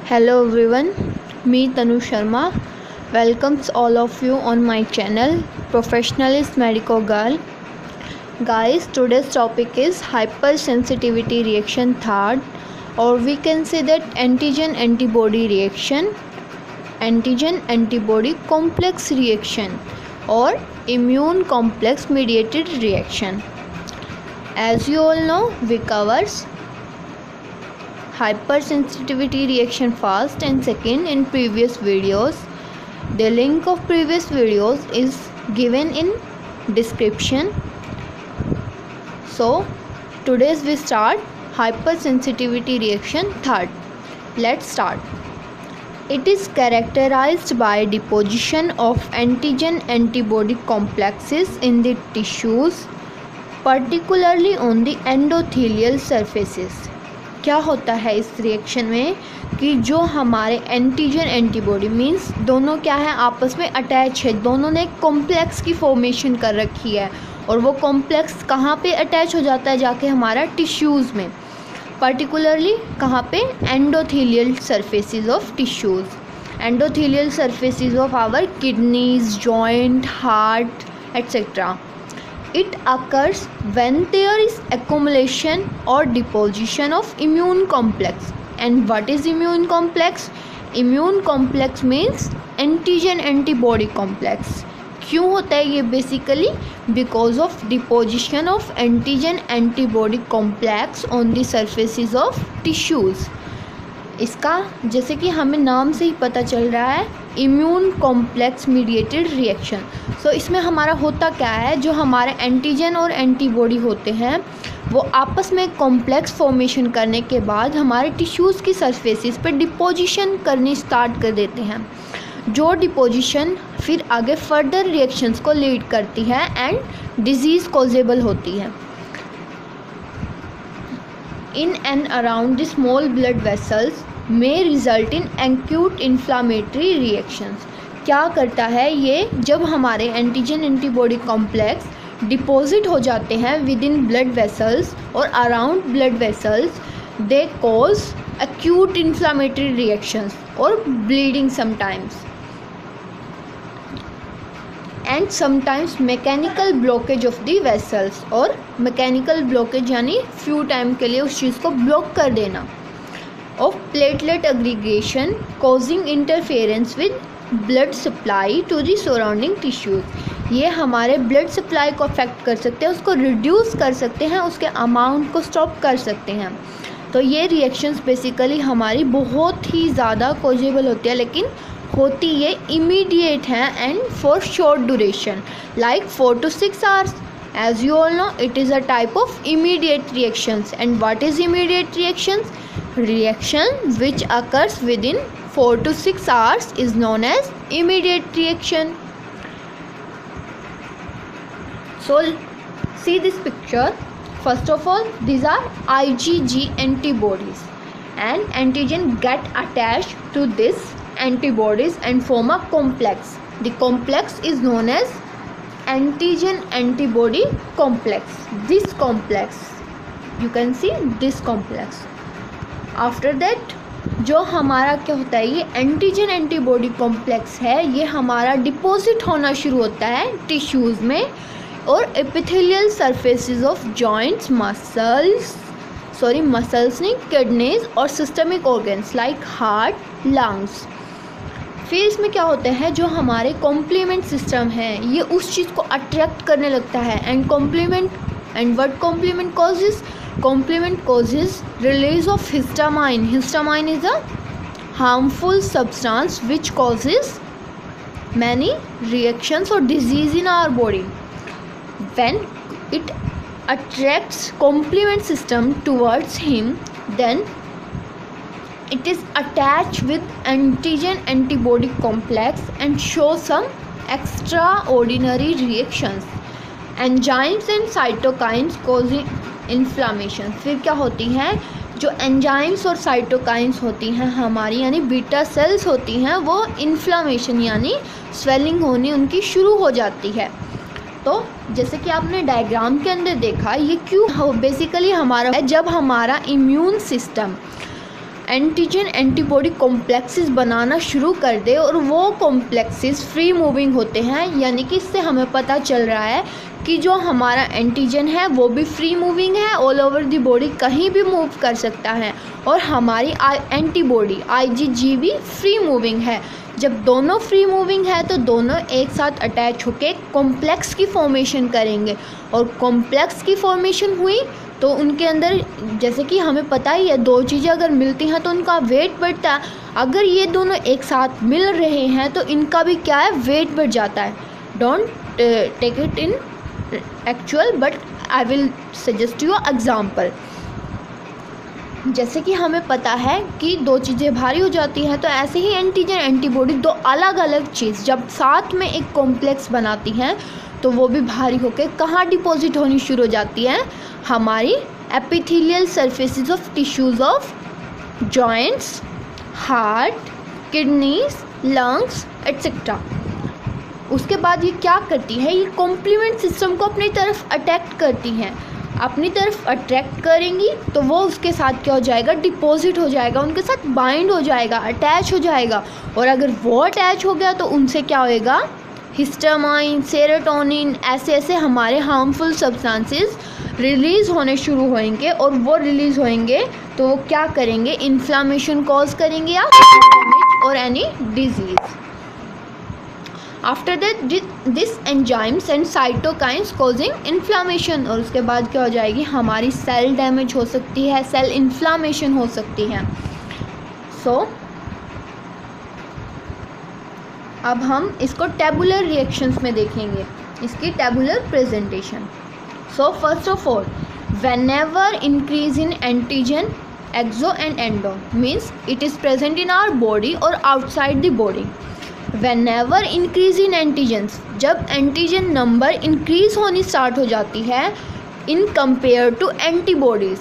Hello everyone, me Tanu Sharma welcomes all of you on my channel Professionalist Medico Girl. Guys, today's topic is hypersensitivity reaction third, or we can say that antigen antibody reaction, antigen antibody complex reaction, or immune complex mediated reaction. As you all know, we covers hypersensitivity reaction first and second in previous videos. The link of previous videos is given in description. So today's we start hypersensitivity reaction third. Let's start. It is characterized by deposition of antigen antibody complexes in the tissues, particularly on the endothelial surfaces. क्या होता है इस reaction में कि जो हमारे antigen antibody means दोनों क्या है, आपस में अटैच है, दोनों ने एक कॉम्प्लेक्स की फॉर्मेशन कर रखी है और वो कॉम्प्लेक्स कहाँ पे अटैच हो जाता है, जाके हमारा टिश्यूज़ में, पर्टिकुलरली कहाँ पे, endothelial surfaces of tissues, endothelial surfaces of our kidneys, joint, heart etcetera. It occurs when there is accumulation or deposition of immune complex. And what is immune complex? Immune complex means antigen antibody complex. क्यों होता है ये? Basically because of deposition of antigen antibody complex on the surfaces of tissues. इसका जैसे कि हमें नाम से ही पता चल रहा है, इम्यून कॉम्प्लेक्स मीडिएटेड रिएक्शन. सो इसमें हमारा होता क्या है, जो हमारे एंटीजन और एंटीबॉडी होते हैं वो आपस में कॉम्प्लेक्स फॉर्मेशन करने के बाद हमारे टिश्यूज़ की सरफेसेस पर डिपोजिशन करनी स्टार्ट कर देते हैं, जो डिपोजिशन फिर आगे फर्दर रिएक्शंस को लीड करती है एंड डिजीज़ कॉजेबल होती है. In and around the small blood vessels may result in acute inflammatory reactions. क्या करता है ये, जब हमारे एंटीजन एंटीबॉडी कॉम्प्लेक्स डिपॉजिट हो जाते हैं विद इन ब्लड वेसल्स और around blood vessels, they cause acute inflammatory reactions or bleeding sometimes, and sometimes mechanical blockage of the vessels. और mechanical blockage यानी few time के लिए उस चीज़ को ब्लॉक कर देना. of platelet aggregation causing interference with blood supply to the surrounding tissues. ये हमारे ब्लड सप्लाई को अफेक्ट कर सकते हैं, उसको रिड्यूस कर सकते हैं, उसके अमाउंट को स्टॉप कर सकते हैं. तो ये रिएक्शंस बेसिकली हमारी बहुत ही ज़्यादा कॉजेबल होती है, लेकिन होती ये इमीडिएट हैं and for short duration like 4 to 6 hours. As you all know, it is a type of immediate reactions. And what is immediate reactions? Reaction which occurs within 4 to 6 hours is known as immediate reaction. So see this picture. First of all, these are IgG antibodies, and antigen get attached to this antibodies and form a complex. The complex is known as antigen antibody complex. This complex, you can see this complex. After that, जो हमारा क्या होता है, ये antigen antibody complex है, ये हमारा deposit होना शुरू होता है टिश्यूज़ में और epithelial surfaces of joints, muscles नहीं, किडनीज और systemic organs like heart, lungs. फिर इसमें क्या होता है, जो हमारे कॉम्प्लीमेंट सिस्टम है ये उस चीज़ को अट्रैक्ट करने लगता है and what complement causes release of histamine. Histamine is a harmful substance which causes many reactions और disease in our body. When it attracts complement system towards him, then it is attached with antigen antibody complex and shows some extraordinary reactions. Enzymes and cytokines causing inflammation. फिर क्या होती हैं, जो enzymes और cytokines होती हैं हमारी, यानी बीटा सेल्स होती हैं, वो इन्फ्लामेशन यानी स्वेलिंग होनी उनकी शुरू हो जाती है. तो जैसे कि आपने डायग्राम के अंदर देखा, ये क्यों बेसिकली हमारा है, जब हमारा immune system antigen antibody complexes बनाना शुरू कर दे और वो कॉम्प्लेक्सेस फ्री मूविंग होते हैं, यानी कि इससे हमें पता चल रहा है कि जो हमारा एंटीजन है वो भी फ्री मूविंग है, ऑल ओवर द बॉडी कहीं भी मूव कर सकता है, और हमारी एंटीबॉडी IgG भी फ्री मूविंग है। जब दोनों फ्री मूविंग है तो दोनों एक साथ अटैच होकर कॉम्प्लेक्स की फॉर्मेशन करेंगे, और कॉम्प्लेक्स की फॉर्मेशन हुई तो उनके अंदर, जैसे कि हमें पता ही है, दो चीज़ें अगर मिलती हैं तो उनका वेट बढ़ता है। अगर ये दोनों एक साथ मिल रहे हैं तो इनका भी क्या है, वेट बढ़ जाता है। Don't take it in actual, but I will suggest you example. जैसे कि हमें पता है कि दो चीज़ें भारी हो जाती हैं, तो ऐसे ही एंटीजन एंटीबॉडी दो अलग अलग चीज़ जब साथ में एक कॉम्प्लेक्स बनाती हैं तो वो भी भारी होकर कहाँ डिपॉजिट होनी शुरू हो जाती है, हमारी epithelial surfaces of tissues of joints, heart, kidneys, lungs etcetera. उसके बाद ये क्या करती है, ये कॉम्प्लीमेंट सिस्टम को अपनी तरफ अट्रैक्ट करती हैं। अपनी तरफ अट्रैक्ट करेंगी तो वो उसके साथ क्या हो जाएगा, डिपॉजिट हो जाएगा, उनके साथ बाइंड हो जाएगा, अटैच हो जाएगा। और अगर वो अटैच हो गया तो उनसे क्या होएगा, हिस्टामाइन, सेरोटोनिन, ऐसे हमारे हार्मफुल सब्सटेंसेस रिलीज़ होने शुरू होंगे, और वो रिलीज़ होंगे तो वो क्या करेंगे, इन्फ्लामेशन कॉज करेंगे या डैमेज और any disease. After that this enzymes and cytokines causing inflammation, और उसके बाद क्या हो जाएगी, हमारी सेल डैमेज हो सकती है, सेल इन्फ्लामेशन हो सकती है। अब हम इसको टेबुलर रिएक्शंस में देखेंगे, इसकी tabular presentation. First of all, whenever increase in antigen exo and endo means it is present in our body or outside the body. Whenever increase in antigens, जब एंटीजन नंबर इंक्रीज होनी start हो जाती है in compare to antibodies,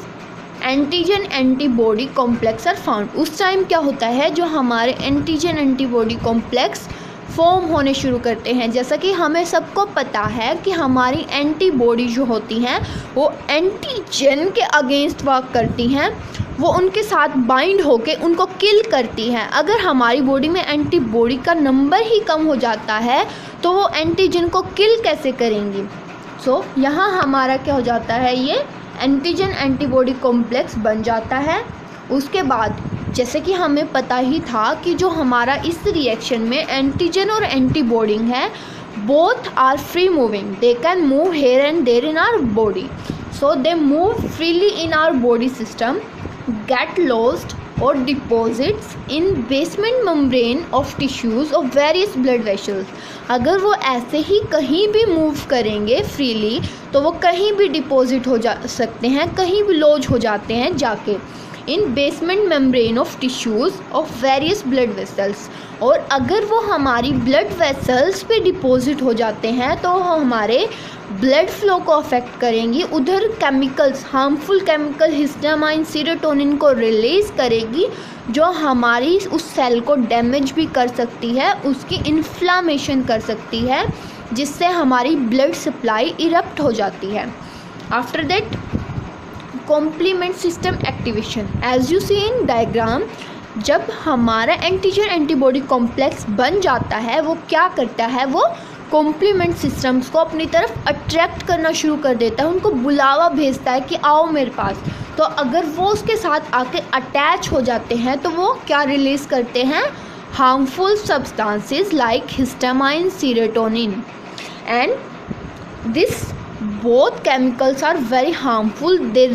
antigen antibody complex are found. उस time क्या होता है, जो हमारे एंटीजन एंटीबॉडी कॉम्प्लेक्स फॉर्म होने शुरू करते हैं। जैसा कि हमें सबको पता है कि हमारी एंटीबॉडी जो होती हैं वो एंटीजन के अगेंस्ट वर्क करती हैं, वो उनके साथ बाइंड होके उनको किल करती हैं। अगर हमारी बॉडी में एंटीबॉडी का नंबर ही कम हो जाता है तो वो एंटीजन को किल कैसे करेंगी। यहाँ हमारा क्या हो जाता है, ये एंटीजन एंटीबॉडी कॉम्प्लेक्स बन जाता है। उसके बाद जैसे कि हमें पता ही था कि जो हमारा इस रिएक्शन में एंटीजन और एंटीबॉडी है, both are free moving, they can move here and there in our body, so they move freely in our body system, get lost और deposits in basement membrane of tissues of various blood vessels. अगर वो ऐसे ही कहीं भी move करेंगे freely तो वो कहीं भी डिपॉजिट हो जा सकते हैं, कहीं भी लॉज हो जाते हैं जाके in basement membrane of tissues of various blood vessels. और अगर वो हमारी ब्लड वेसल्स पे डिपॉजिट हो जाते हैं तो वो हमारे ब्लड फ्लो को अफेक्ट करेंगी, उधर chemicals, harmful chemical histamine, serotonin को रिलीज़ करेगी, जो हमारी उस सेल को डैमेज भी कर सकती है, उसकी इन्फ्लामेशन कर सकती है, जिससे हमारी ब्लड सप्लाई इरप्ट हो जाती है। After that complement system activation, as you see in diagram, जब हमारा एंटीजन एंटीबॉडी कॉम्प्लेक्स बन जाता है वो क्या करता है, वो कॉम्प्लीमेंट सिस्टम्स को अपनी तरफ अट्रैक्ट करना शुरू कर देता है, उनको बुलावा भेजता है कि आओ मेरे पास। तो अगर वो उसके साथ आके अटैच हो जाते हैं तो वो क्या रिलीज़ करते हैं, harmful substances like histamine, serotonin, and this both chemicals are very harmful. They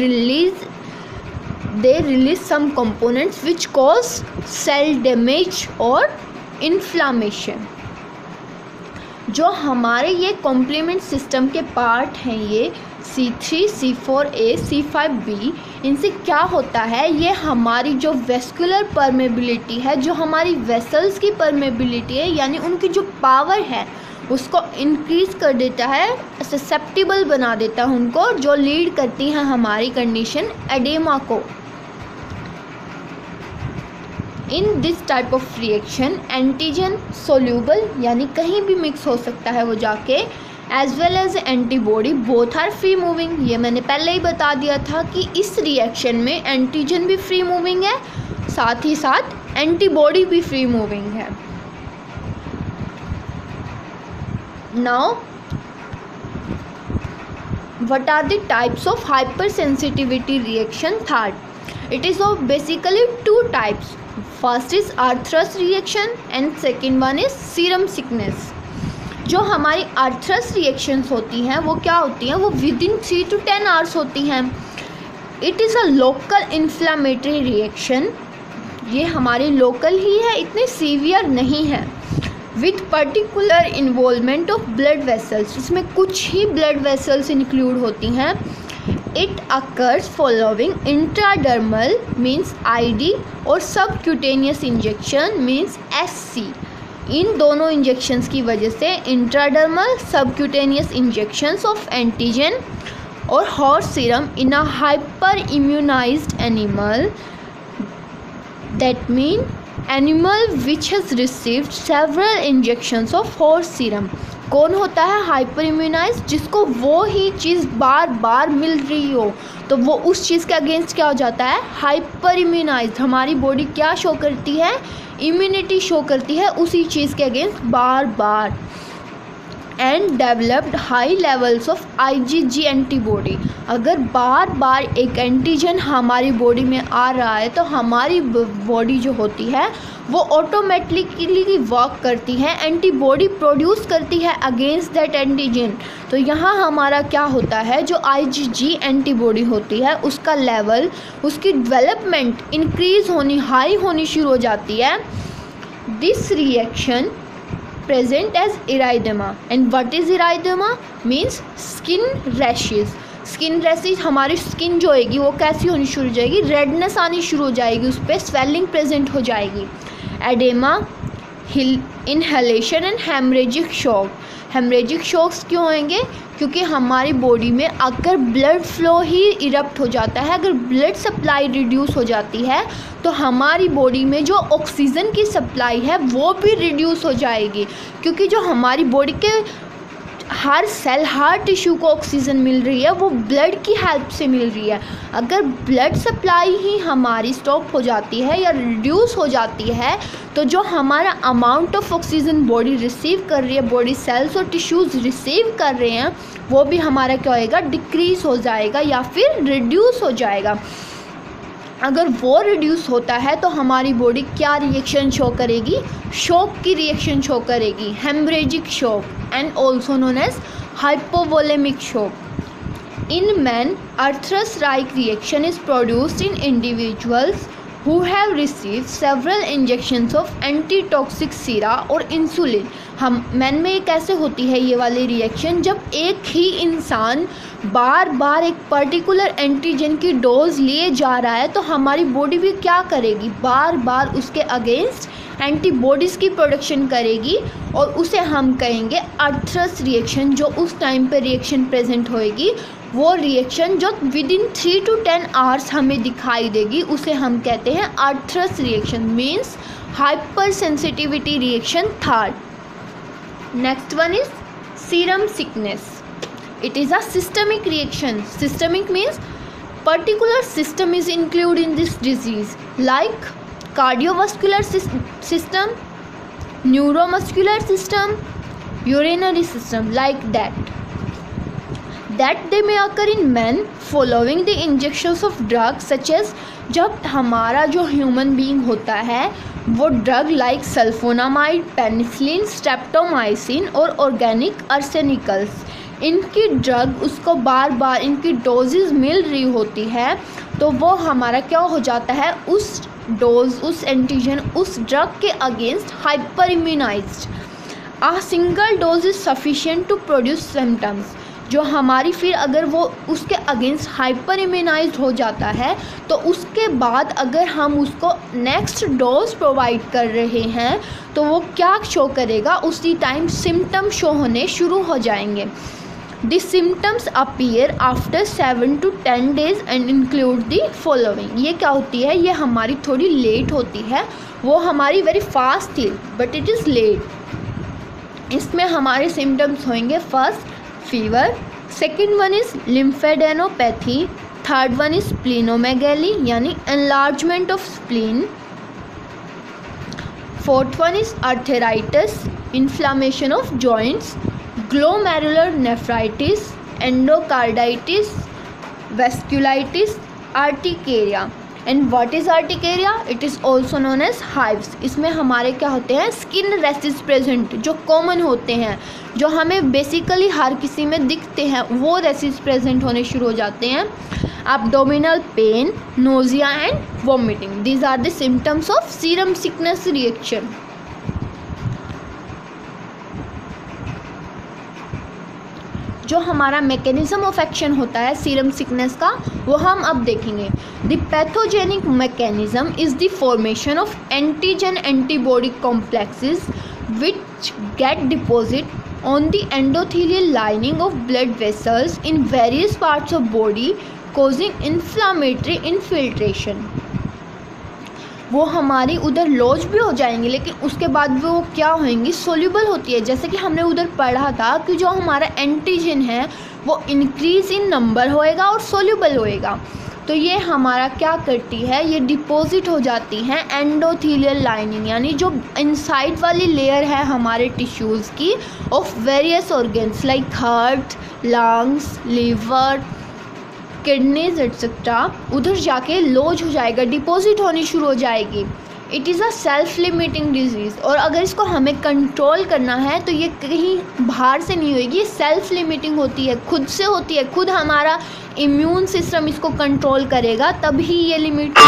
release some components which cause cell damage or inflammation. जो हमारे ये कॉम्प्लीमेंट सिस्टम के पार्ट हैं, ये C3, C4A, C5B, इनसे क्या होता है, ये हमारी जो वेस्कुलर परमेबिलिटी है, जो हमारी वेसल्स की परमेबिलिटी है, यानी उनकी जो पावर है उसको इंक्रीज़ कर देता है, ससेप्टिबल बना देता है उनको, जो लीड करती है हमारी कंडीशन एडेमा को। In this type of reaction antigen soluble, यानी कहीं भी मिक्स हो सकता है वो जाके, as well as antibody both are free moving. ये मैंने पहले ही बता दिया था कि इस रिएक्शन में एंटीजन भी फ्री मूविंग है, साथ ही साथ एंटीबॉडी भी फ्री मूविंग है। Now what are the types of hypersensitivity reaction? Third, it is of basically two types. First is Arthur's reaction and second one is serum sickness. जो हमारी Arthus reactions होती हैं वो क्या होती हैं, वो विदिन 3 to 10 आवर्स होती हैं। It is a local inflammatory reaction, ये हमारी लोकल ही है, इतनी सीवियर नहीं है। With particular involvement of blood vessels, इसमें कुछ ही ब्लड वेसल्स इंक्लूड होती हैं। It occurs following intradermal means ID और सबक्यूटेनियस इंजेक्शन मीन्स SC। इन दोनों इंजेक्शंस की वजह से intradermal subcutaneous injections of antigen और horse serum in a hyper immunised animal, that mean animal which has received several injections of horse serum. कौन होता है हाइपर इम्यूनाइज? जिसको वो ही चीज़ बार बार मिल रही हो, तो वो उस चीज़ के अगेंस्ट क्या हो जाता है, हाइपर इम्यूनाइज। हमारी बॉडी क्या शो करती है, इम्यूनिटी शो करती है उसी चीज़ के against bar bar. And developed high levels of IgG antibody. अगर बार बार एक एंटीजन हमारी बॉडी में आ रहा है तो हमारी बॉडी जो होती है वो ऑटोमेटिकली वर्क करती है, एंटीबॉडी प्रोड्यूस करती है अगेंस्ट दैट एंटीजन। तो यहाँ हमारा क्या होता है, जो IgG एंटीबॉडी होती है उसका लेवल, उसकी डेवलपमेंट इंक्रीज होनी, हाई होनी शुरू हो जाती है। This reaction present as erythema, and what is erythema means skin rashes। Skin rashes, हमारी स्किन जो होगी वो कैसी होनी शुरू हो जाएगी, रेडनेस आनी शुरू हो जाएगी, उस पर स्वेलिंग प्रेजेंट हो जाएगी। Oedema, inhalation and haemorrhagic shock. Haemorrhagic shocks क्यों होंगे, क्योंकि हमारी बॉडी में अगर ब्लड फ्लो ही इरप्ट हो जाता है, अगर ब्लड सप्लाई रिड्यूस हो जाती है तो हमारी बॉडी में जो ऑक्सीजन की सप्लाई है वो भी रिड्यूस हो जाएगी, क्योंकि जो हमारी बॉडी के हर सेल, हर टिश्यू को ऑक्सीजन मिल रही है वो ब्लड की हेल्प से मिल रही है। अगर ब्लड सप्लाई ही हमारी स्टॉप हो जाती है या रिड्यूस हो जाती है तो जो हमारा amount of oxygen body receive कर रही है, बॉडी सेल्स और टिश्यूज़ रिसीव कर रहे हैं, वो भी हमारा क्या होएगा, डिक्रीज़ हो जाएगा या फिर रिड्यूस हो जाएगा। अगर वो रिड्यूस होता है तो हमारी बॉडी क्या रिएक्शन शो करेगी, शॉक की रिएक्शन शो करेगी, haemorrhagic shock and also known as hypovolaemic shock. In man Arthur's-like reaction is produced in individuals who have received several injections of antitoxic sera और insulin. हम man में ये कैसे होती है ये वाली रिएक्शन, जब एक ही इंसान बार बार एक पर्टिकुलर एंटीजन की डोज लिए जा रहा है तो हमारी बॉडी भी क्या करेगी, बार बार उसके अगेंस्ट एंटीबॉडीज़ की प्रोडक्शन करेगी और उसे हम कहेंगे आर्थरस रिएक्शन। जो उस टाइम पे रिएक्शन प्रेजेंट होएगी वो रिएक्शन जो विदिन 3 to 10 आवर्स हमें दिखाई देगी उसे हम कहते हैं Arthus reaction, means hyper sensitivity reaction. Third, next one is serum sickness. It is a systemic reaction. Systemic means particular system is included in this disease, like cardiovascular system, neuromuscular system, urinary system, like that. That they may occur in men following the injections of drugs such as, जब हमारा जो human being होता है वो drug like sulfonamide, penicillin, streptomycin और organic arsenicals, इनकी drug उसको बार बार इनकी डोजेज मिल रही होती है तो वो हमारा क्या हो जाता है, उस डोज, उस एंटीजन, उस ड्रग के against hyper immunised. A single dose is sufficient to produce symptoms. जो हमारी फिर अगर वो उसके अगेंस्ट हाइपर इम्यूनाइज्ड हो जाता है तो उसके बाद अगर हम उसको नेक्स्ट डोज प्रोवाइड कर रहे हैं तो वो क्या शो करेगा, उसी टाइम सिम्टम शो होने शुरू हो जाएंगे। The symptoms appear after 7 to 10 days and include the following। ये क्या होती है, ये हमारी थोड़ी लेट होती है, वो हमारी वेरी फास्ट थी बट इट इज़ लेट। इसमें हमारे सिम्टम्स होंगे, first fever, second one is lymphadenopathy, third one is splenomegaly यानी enlargement of spleen, Fourth one is arthritis, inflammation of joints, glomerular nephritis, endocarditis, vasculitis, urticaria. And what is urticaria? It is also known as hives. इसमें हमारे क्या होते हैं, skin rashes present, जो common होते हैं, जो हमें बेसिकली हर किसी में दिखते हैं, वो रेसेस प्रेजेंट होने शुरू हो जाते हैं. Abdominal pain, nausea and vomiting, these are the symptoms of serum sickness reaction. जो हमारा मैकेनिज्म ऑफ एक्शन होता है सीरम सिकनेस का, वो हम अब देखेंगे. The pathogenic mechanism is the formation of antigen antibody complexes which get deposit on the endothelial lining of blood vessels in various parts of body causing inflammatory infiltration. वो हमारी उधर लॉज भी हो जाएंगे, लेकिन उसके बाद वो क्या होंगी, सोल्यूबल होती है. जैसे कि हमने उधर पढ़ा था कि जो हमारा एंटीजन है वो इंक्रीज इन नंबर होएगा और सोल्यूबल होएगा. तो ये हमारा क्या करती है, ये डिपॉजिट हो जाती हैं एंडोथेलियल लाइनिंग, यानी जो इनसाइड वाली लेयर है हमारे टिश्यूज़ की, of various organs like heart, lungs, liver, kidneys etcetera. उधर जाके लॉज हो जाएगा, डिपॉजिट होनी शुरू हो जाएगी. It is a self limiting disease. और अगर इसको हमें कंट्रोल करना है तो ये कहीं बाहर से नहीं होगी, ये सेल्फ लिमिटिंग होती है, खुद से होती है. खुद हमारा इम्यून सिस्टम इसको कंट्रोल करेगा, तभी ये limit.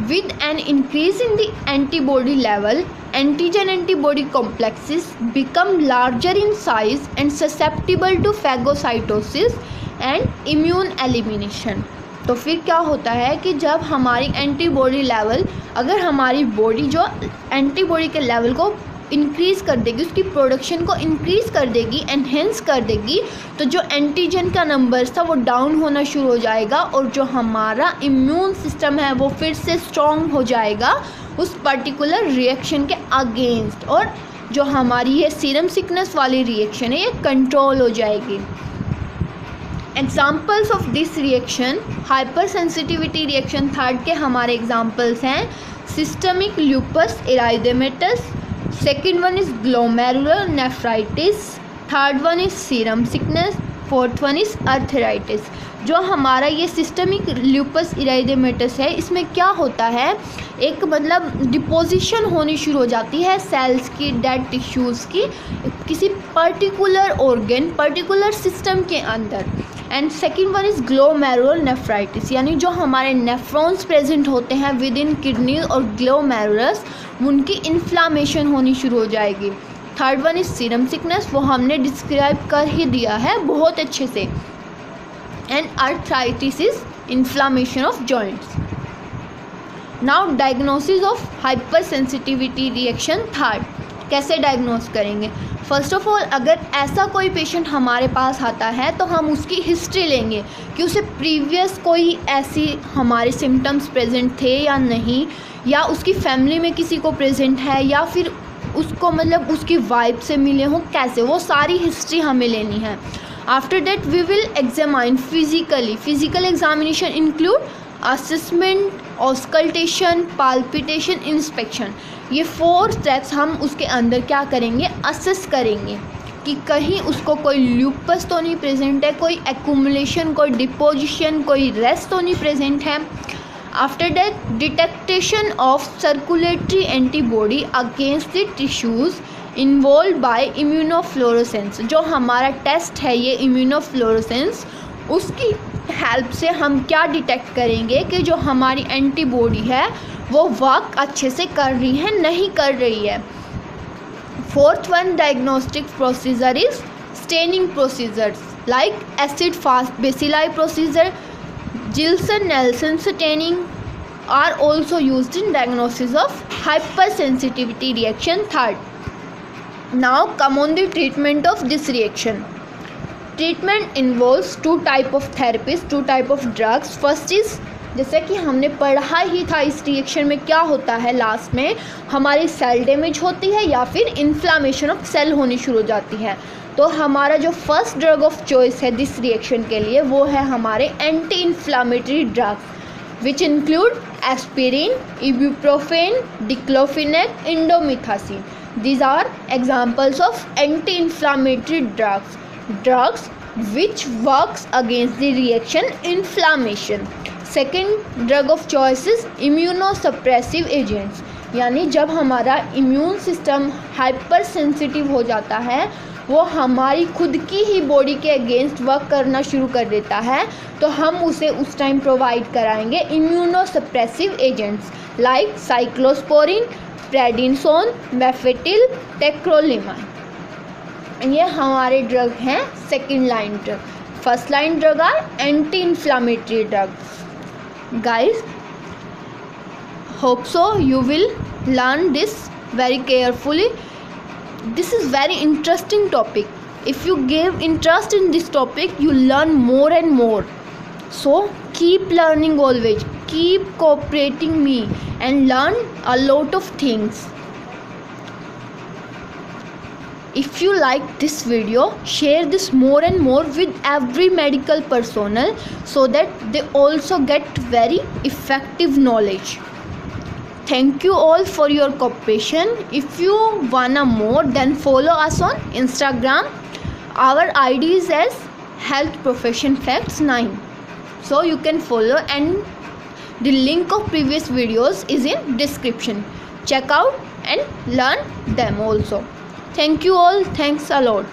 With an increase in the antibody level, antigen antibody complexes become larger in size and susceptible to phagocytosis and immune elimination. तो फिर क्या होता है कि जब हमारी एंटीबॉडी लेवल, अगर हमारी बॉडी जो एंटीबॉडी के लेवल को इंक्रीज़ कर देगी, उसकी प्रोडक्शन को इंक्रीज़ कर देगी, एनहेंस कर देगी, तो जो एंटीजन का नंबर था वो डाउन होना शुरू हो जाएगा और जो हमारा इम्यून सिस्टम है वो फिर से स्ट्रॉन्ग हो जाएगा उस पर्टिकुलर रिएक्शन के अगेंस्ट, और जो हमारी ये सीरम सिकनेस वाली रिएक्शन है ये कंट्रोल हो जाएगी. Examples of this reaction, hyper sensitivity reaction third के हमारे एग्जाम्पल्स हैं systemic lupus erythematous, second one is glomerular nephritis, third one is serum sickness, fourth one is arthritis. जो हमारा ये सिस्टमिक ल्यूपस एरिथेमेटस है, इसमें क्या होता है, एक मतलब डिपोजिशन होनी शुरू हो जाती है सेल्स की, डेड टिश्यूज़ की, किसी पर्टिकुलर ऑर्गन, पर्टिकुलर सिस्टम के अंदर. And second one is glomerular nephritis, यानी जो हमारे नेफ्रॉन्स प्रेजेंट होते हैं विद इन किडनी और ग्लोमेरुलस, उनकी इन्फ्लामेशन होनी शुरू हो जाएगी. Third one is serum sickness, वो हमने डिस्क्राइब कर ही दिया है बहुत अच्छे से. And arthritis is inflammation of joints. Now diagnosis of hyper sensitivity reaction third. कैसे डायग्नोस करेंगे? फर्स्ट ऑफ ऑल, अगर ऐसा कोई पेशेंट हमारे पास आता है तो हम उसकी हिस्ट्री लेंगे कि उसे प्रीवियस कोई ऐसी हमारे सिम्टम्स प्रेजेंट थे या नहीं, या उसकी फैमिली में किसी को प्रेजेंट है, या फिर उसको मतलब उसकी वाइफ से मिले हों, कैसे, वो सारी हिस्ट्री हमें लेनी है. After that we will examine physically. Physical examination include assessment, auscultation, palpitation, inspection. ये 4 स्टेप्स हम उसके अंदर क्या करेंगे, असेस करेंगे कि कहीं उसको कोई ल्यूपस तो नहीं प्रेजेंट है, कोई एक्यूमुलेशन, कोई डिपोजिशन, कोई रेस्ट तो नहीं प्रेजेंट है. After that detection of circulatory antibody against the tissues involve by immunofluorescence. जो हमारा टेस्ट है ये इम्यूनोफ्लोरोसेंस, उसकी हेल्प से हम क्या डिटेक्ट करेंगे कि जो हमारी एंटीबॉडी है वो वर्क अच्छे से कर रही है, नहीं कर रही है. Fourth one diagnostic procedure is staining procedures like acid fast bacilli procedure, Ziehl Neelsen staining are also used in diagnosis of hypersensitivity reaction third. Now come on the treatment of this reaction. Treatment involves 2 type of therapies, 2 type of drugs. First is, जैसे कि हमने पढ़ा ही था इस reaction में क्या होता है, लास्ट में हमारी सेल डैमेज होती है या फिर इन्फ्लामेशन ऑफ सेल होनी शुरू हो जाती है. तो हमारा जो फर्स्ट ड्रग ऑफ चॉइस है दिस रिएक्शन के लिए वो है हमारे anti inflammatory drugs. which include aspirin, ibuprofen, diclofenac, indomethacin. These are examples of anti-inflammatory drugs which works against the reaction inflammation. Second drug of choice is immunosuppressive agents, यानी जब हमारा immune system hyper sensitive हो जाता है, वो हमारी खुद की ही बॉडी के अगेंस्ट वर्क करना शुरू कर देता है, तो हम उसे उस टाइम प्रोवाइड कराएंगे immunosuppressive agents like cyclosporin, prednisone, mofetil, tacrolimus. ये हमारे ड्रग हैं second line drug. First line drug are anti inflammatory drugs. Guys, hope so you will learn this very carefully. This is very interesting topic. If you give interest in this topic, you learn more and more. So keep learning always, keep cooperating me and learn a lot of things. If you like this video, share this more and more with every medical personnel so that they also get very effective knowledge. Thank you all for your cooperation. If you wanna more, then follow us on Instagram. Our ID is as Health Profession Facts 9. So you can follow, and the link of previous videos is in description. Check out and learn them also. Thank you all. Thanks a lot.